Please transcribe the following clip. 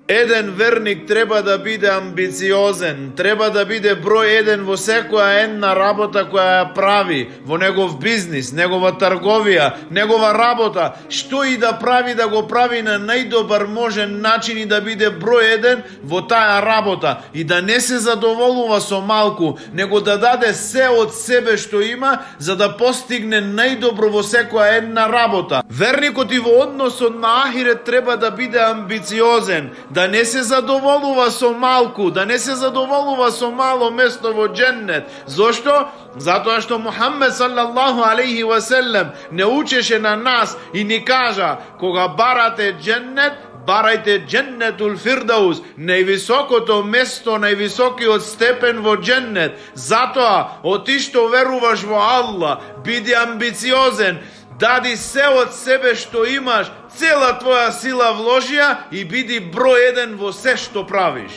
Еден верник треба да биде амбициозен, треба да биде број еден во секоја една работа која ја прави, во негов бизнис, негова трговија, негова работа, што и да го прави на најдобар можен начин и да биде број еден во таа работа и да не се задоволува со малку, него да даде се од себе што има за да постигне најдобро во секоја една работа. Верникот и во односот на ахирет треба да биде амбициозен, да не се задоволува со малку, да не се задоволува со мало место во дженнет. Зошто? Затоа што Мухаммед саллаллаху алейхи ва селем не учеше на нас и ни кажа, кога барате дженнет, барајте дженнетул фирдаус, највисокото место, највисокиот степен во дженнет. Затоа, оти што веруваш во Аллах, биди амбициозен, дади се од себе што имаш, цела твоја сила вложија и биди број еден во се што правиш.